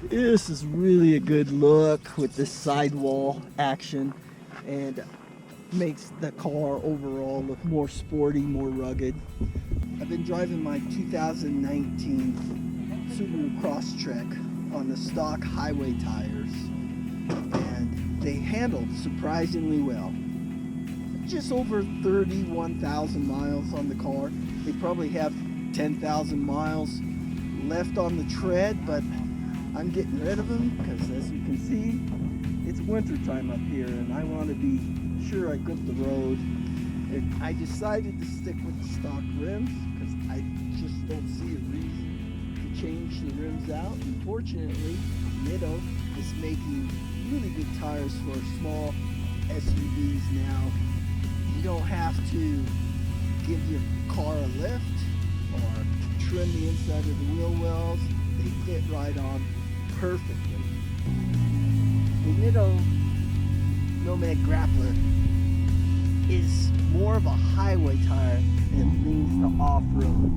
This is really a good look with this sidewall action, and makes the car overall look more sporty, more rugged. I've been driving my 2019 Subaru Crosstrek on the stock highway tires, and they handled surprisingly well. Just over 31,000 miles on the car. They probably have 10,000 miles left on the tread, but I'm getting rid of them because, as you can see, it's winter time up here and I want to be sure I grip the road. And I decided to stick with the stock rims because I just don't see a reason to change the rims out. Unfortunately, NITTO is making really good tires for small SUVs now. You don't have to give your car a lift or trim the inside of the wheel wells. They fit right on perfectly. The NITTO Nomad Grappler is more of a highway tire and leans to off-road.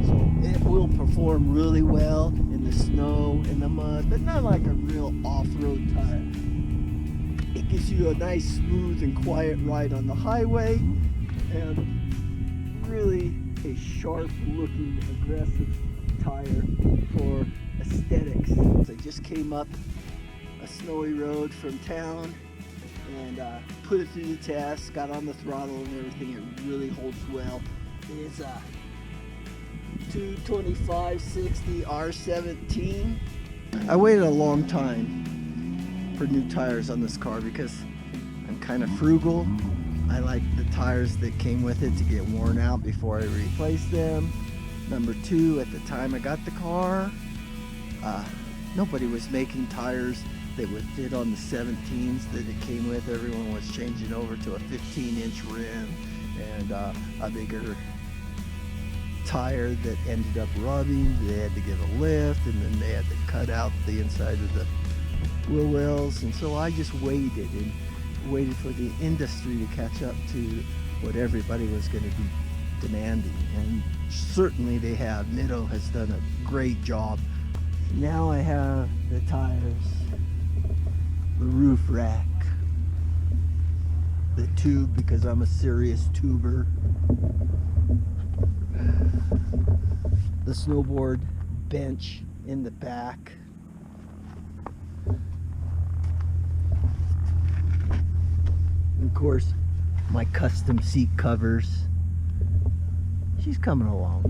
So it will perform really well in the snow, in the mud, but not like a real off-road tire. It gives you a nice, smooth, and quiet ride on the highway, and really a sharp-looking, aggressive tire for aesthetics. I just came up a snowy road from town and put it through the test, got on the throttle and everything. It really holds well. It's a 225/60 R17. I waited a long time for new tires on this car because I'm kind of frugal. I like the tires that came with it to get worn out before I replace them. Number two, at the time I got the car, nobody was making tires that would fit on the 17s that it came with. Everyone was changing over to a 15-inch rim and a bigger tire that ended up rubbing. They had to give a lift, and then they had to cut out the inside of the wheel wells. And so I just waited and waited for the industry to catch up to what everybody was going to be demanding, and certainly they have. NITTO has done a great job. Now I have the tires, the roof rack, the tube because I'm a serious tuber, the snowboard bench in the back, and of course my custom seat covers. She's coming along.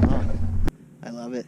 Oh, I love it.